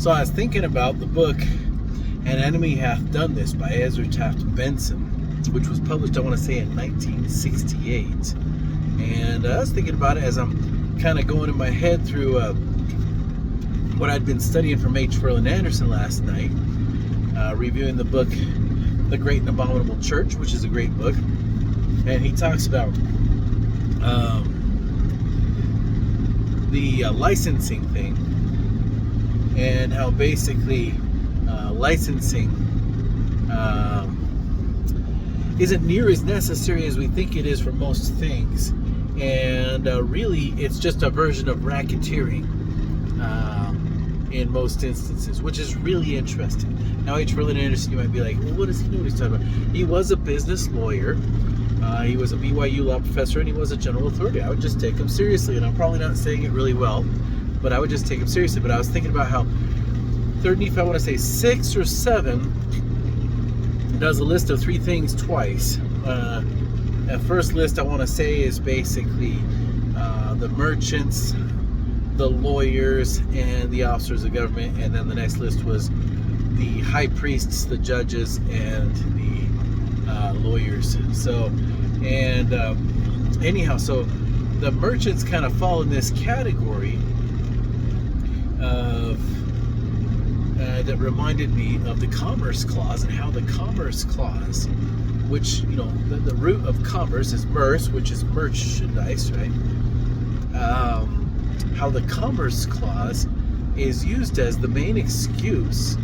So I was thinking about the book An Enemy Hath Done This by Ezra Taft Benson, which was published, I want to say, in 1968. And I was thinking about it as I'm kind of going in my head through what I'd been studying from H. Verlin Anderson last night, reviewing the book The Great and Abominable Church, which is a great book. And he talks about the licensing thing, and how basically licensing isn't near as necessary as we think it is for most things, and really it's just a version of racketeering in most instances, which is really interesting. Now, H. Verlin Anderson, you might be like, well, what does he know what he's talking about? He was a business lawyer. He was a BYU law professor, and he was a general authority. I would just take him seriously, and I'm probably not saying it really well, but I would just take him seriously. But I was thinking about how 3rd Nephi, I want to say 6 or 7, does a list of 3 things twice. That first list, I want to say, is basically the merchants, the lawyers, and the officers of government. And then the next list was the high priests, the judges, and the lawyers. So, and anyhow, so the merchants kind of fall in this category of that reminded me of the Commerce Clause, and how the Commerce Clause, which, you know, the root of commerce is merce, which is merchandise, right? How the Commerce Clause is used as the main excuse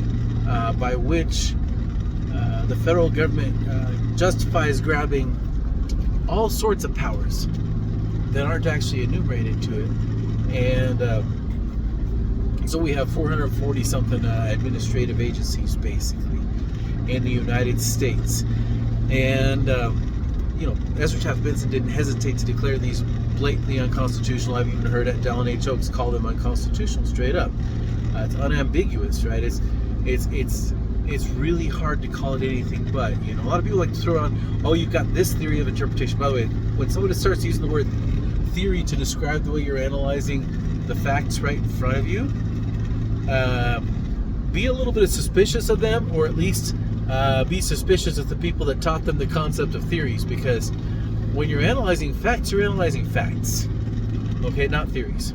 by which the federal government justifies grabbing all sorts of powers that aren't actually enumerated to it. And so we have 440 something administrative agencies basically in the United States. And you know, Ezra Taft Benson didn't hesitate to declare these blatantly unconstitutional. I've even heard Dallin H. Oaks call them unconstitutional straight up. It's unambiguous, right? It's really hard to call it anything but. You know, a lot of people like to throw on, oh, you've got this theory of interpretation. By the way, when somebody starts using the word theory to describe the way you're analyzing the facts right in front of you, be a little bit suspicious of them, or at least be suspicious of the people that taught them the concept of theories, because when you're analyzing facts, you're analyzing facts, okay, not theories.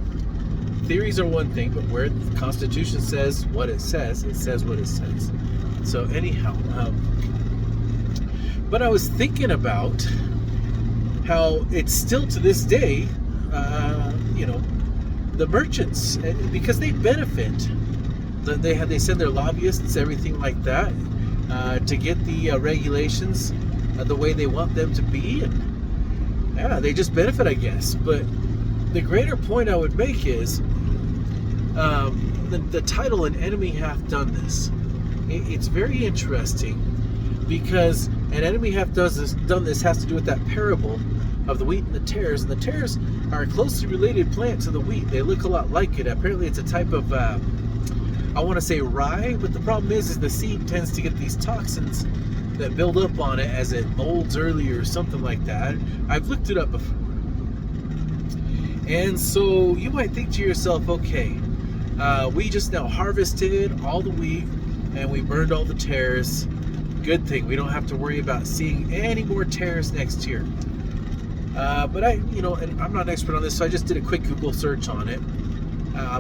Theories are one thing, but where the Constitution says what it says what it says. So anyhow, but I was thinking about how it's still to this day, you know, the merchants, because they benefit. They send their lobbyists, everything like that, to get the regulations the way they want them to be, and yeah, they just benefit, I guess. But the greater point I would make is the title "An Enemy Hath Done This." It's very interesting, because an enemy hath done this has to do with that parable of the wheat and the tares. And the tares are a closely related plant to the wheat. They look a lot like it. Apparently it's a type of, I want to say rye, but the problem is the seed tends to get these toxins that build up on it as it molds early or something like that. I've looked it up before. And so you might think to yourself, okay, we just now harvested all the wheat and we burned all the tares. Good thing, we don't have to worry about seeing any more tares next year. But you know, and I'm not an expert on this, so I just did a quick Google search on it.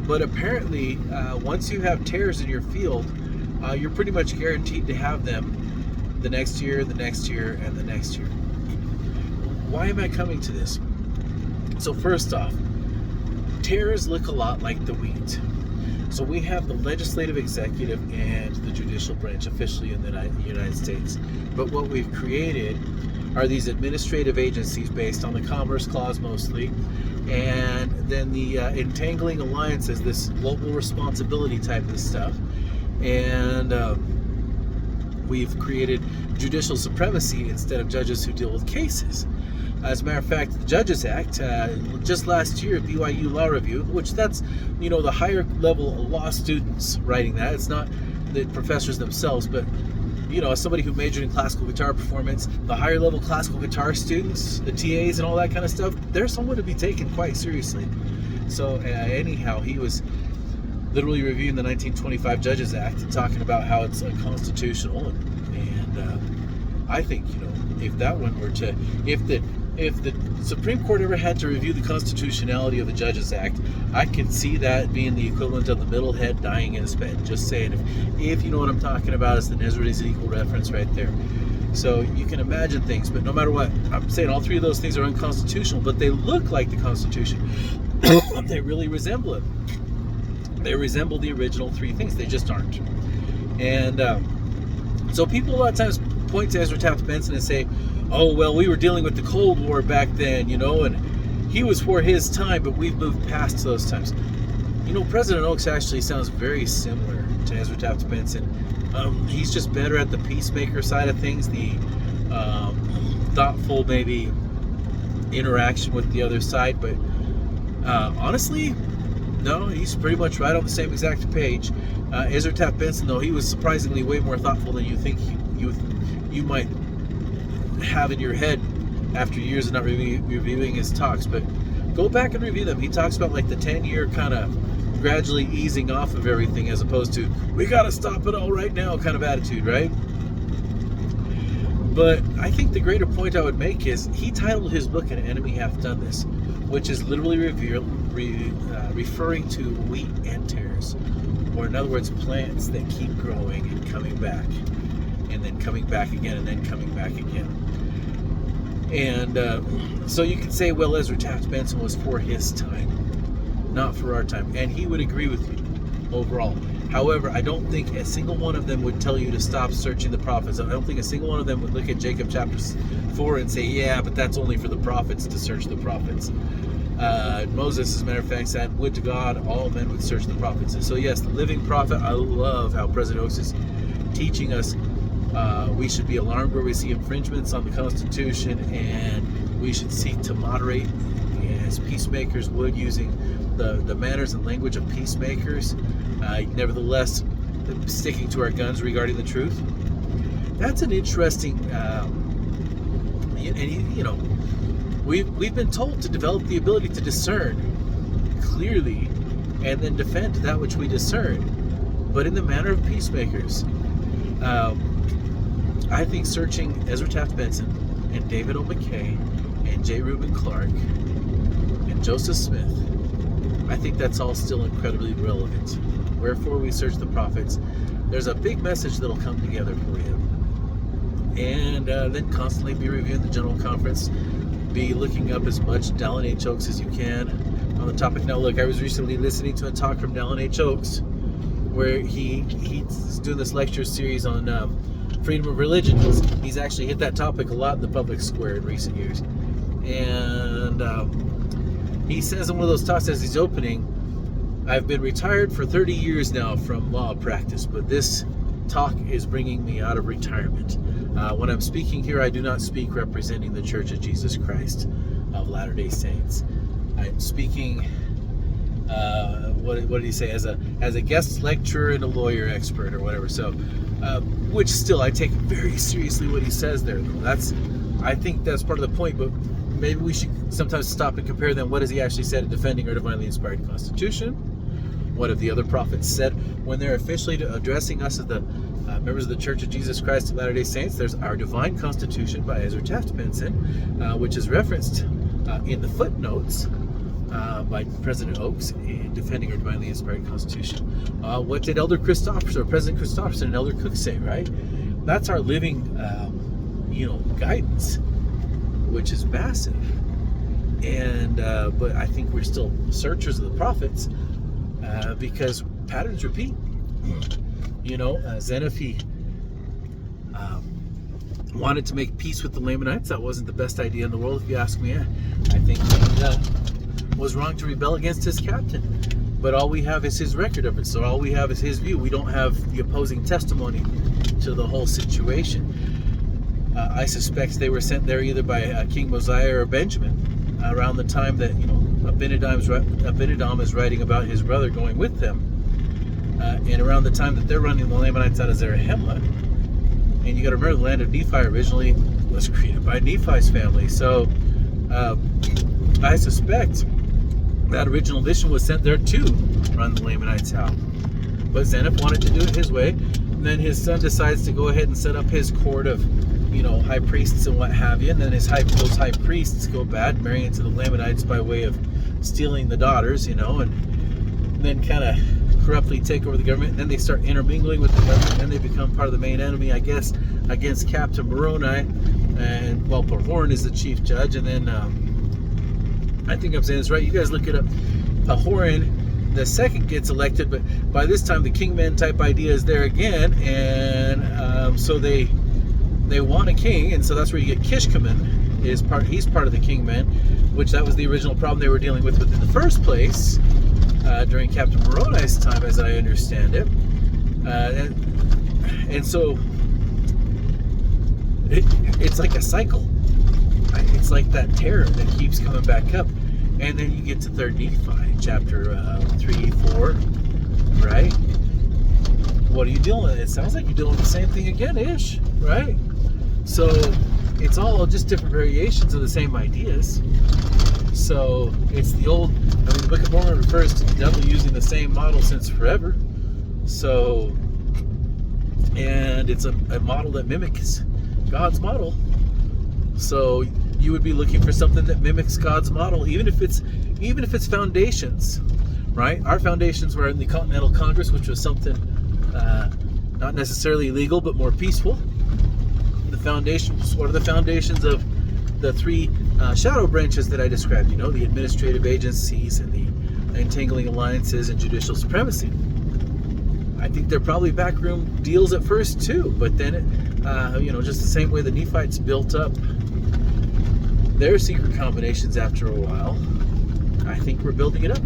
But apparently, once you have tares in your field, you're pretty much guaranteed to have them the next year, the next year, and the next year. Why am I coming to this? So first off, tares look a lot like the wheat. So we have the legislative, executive, and the judicial branch officially in the United States. But what we've created are these administrative agencies based on the Commerce Clause mostly, and then the entangling alliances, this global responsibility type of stuff. And we've created judicial supremacy instead of judges who deal with cases. As a matter of fact, the Judges Act, just last year, BYU Law Review, which that's, you know, the higher level law students writing that. It's not the professors themselves, but, you know, as somebody who majored in classical guitar performance, the higher level classical guitar students, the TAs and all that kind of stuff, they're someone to be taken quite seriously. So anyhow, he was literally reviewing the 1925 Judges Act and talking about how it's unconstitutional. And I think, if that one were to, if the Supreme Court ever had to review the constitutionality of the Judges Act, I could see that being the equivalent of the middle head dying in his bed. Just saying, if you know what I'm talking about, it's the Ezra Ezekiel reference right there. So you can imagine things, but no matter what, I'm saying all three of those things are unconstitutional, but they look like the Constitution. They really resemble it. They resemble the original three things. They just aren't. And so people a lot of times point to Ezra Taft Benson and say, oh, well, we were dealing with the Cold War back then, and he was for his time, but we've moved past those times. President Oaks actually sounds very similar to Ezra Taft Benson. He's just better at the peacemaker side of things, the thoughtful, maybe, interaction with the other side. But honestly, no, he's pretty much right on the same exact page. Ezra Taft Benson, though, he was surprisingly way more thoughtful than you think you might have in your head after years of not reviewing his talks. But go back and review them. He talks about like the 10-year kind of gradually easing off of everything, as opposed to we got to stop it all right now kind of attitude, right? But I think the greater point I would make is he titled his book "An Enemy Hath Done This," which is literally referring to wheat and tares, or in other words, plants that keep growing and coming back, and then coming back again, and then coming back again. And so you could say, well, Ezra Taft Benson was for his time, not for our time. And he would agree with you overall. However, I don't think a single one of them would tell you to stop searching the prophets. I don't think a single one of them would look at Jacob chapter 4 and say, yeah, but that's only for the prophets to search the prophets. Moses, as a matter of fact, said, would to God all men would search the prophets. And so yes, the living prophet, I love how President Oaks is teaching us we should be alarmed where we see infringements on the Constitution, and we should seek to moderate as peacemakers would, using the manners and language of peacemakers, nevertheless sticking to our guns regarding the truth. That's an interesting we've been told to develop the ability to discern clearly and then defend that which we discern, but in the manner of peacemakers. I think searching Ezra Taft Benson and David O. McKay and J. Reuben Clark and Joseph Smith, I think that's all still incredibly relevant. Wherefore we search the prophets. There's a big message that'll come together for you. And then constantly be reviewing the General Conference. Be looking up as much Dallin H. Oaks as you can on the topic. Now look, I was recently listening to a talk from Dallin H. Oaks where he's doing this lecture series on freedom of religion. He's actually hit that topic a lot in the public square in recent years. And he says in one of those talks as he's opening, I've been retired for 30 years now from law practice, but this talk is bringing me out of retirement. When I'm speaking here, I do not speak representing the Church of Jesus Christ of Latter-day Saints. I'm speaking, what did he say, as a guest lecturer and a lawyer expert or whatever. So, which still, I take very seriously what he says there. I think that's part of the point, but maybe we should sometimes stop and compare them. What has he actually said in defending our divinely inspired Constitution? What have the other prophets said when they're officially addressing us as the members of the Church of Jesus Christ of Latter-day Saints? There's our Divine Constitution by Ezra Taft Benson, which is referenced in the footnotes by President Oaks in defending our divinely inspired Constitution. What did Elder Christopherson, or President Christopherson, and Elder Cook say, right? That's our living, guidance, which is massive. And but I think we're still searchers of the prophets because patterns repeat. Xenophon wanted to make peace with the Lamanites. That wasn't the best idea in the world, if you ask me. I think he was wrong to rebel against his captain. But all we have is his record of it. So all we have is his view. We don't have the opposing testimony to the whole situation. I suspect they were sent there either by King Mosiah or Benjamin around the time that Abinadom is writing about his brother going with them, and around the time that they're running the Lamanites out of Zarahemla. And you got to remember, the land of Nephi originally was created by Nephi's family. So I suspect that original mission was sent there to run the Lamanites out. But Zeniff wanted to do it his way. And then his son decides to go ahead and set up his court of, high priests and what have you. And then those high priests go bad, marrying into the Lamanites by way of stealing the daughters, and then kind of corruptly take over the government. And then they start intermingling with the government. And then they become part of the main enemy, I guess, against Captain Moroni. And, Pahoran is the chief judge. And then, I think I'm saying this right. You guys look it up. Pahoran the second gets elected, but by this time the kingman type idea is there again, and so they want a king, and so that's where you get Kishkaman. He's part of the kingman, which that was the original problem they were dealing with in the first place during Captain Moroni's time, as I understand it, and so it's like a cycle. It's like that terror that keeps coming back up. And then you get to 3rd Nephi, chapter 3, 4, right? What are you dealing with? It sounds like you're dealing with the same thing again-ish, right? So it's all just different variations of the same ideas. So it's the the Book of Mormon refers to the devil using the same model since forever. So, and it's a model that mimics God's model. So you would be looking for something that mimics God's model, even if it's foundations, right? Our foundations were in the Continental Congress, which was something not necessarily illegal, but more peaceful. The foundations, what are the foundations of the 3 shadow branches that I described? The administrative agencies and the entangling alliances and judicial supremacy. I think they're probably backroom deals at first too, but then just the same way the Nephites built up their secret combinations after a while, I think we're building it up.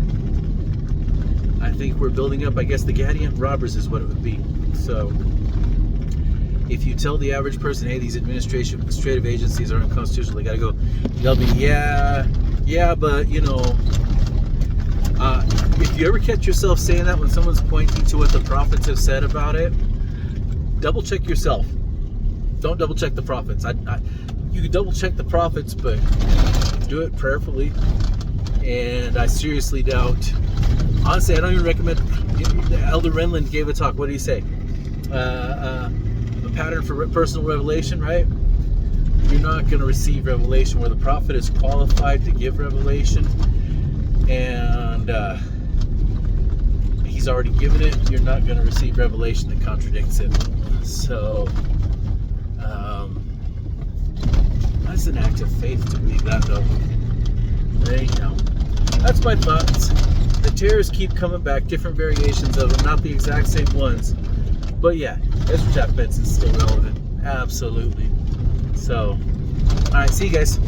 I think we're building up, I guess, the Gadian robbers is what it would be. So if you tell the average person, hey, these administrative agencies are unconstitutional, they gotta go, they'll be, yeah, but if you ever catch yourself saying that when someone's pointing to what the prophets have said about it, double check yourself. Don't double check the prophets. You can double check the prophets, but do it prayerfully. And I seriously doubt. Honestly, I don't even recommend. Elder Renlund gave a talk. What did he say? A pattern for personal revelation, right? You're not going to receive revelation where the prophet is qualified to give revelation, and he's already given it. You're not going to receive revelation that contradicts it. So. That's an act of faith to believe that, though. There you go. That's my thoughts. The terrors keep coming back, different variations of them, not the exact same ones. But yeah, Ezra Taft Benson is still relevant. Absolutely. So, alright, see you guys.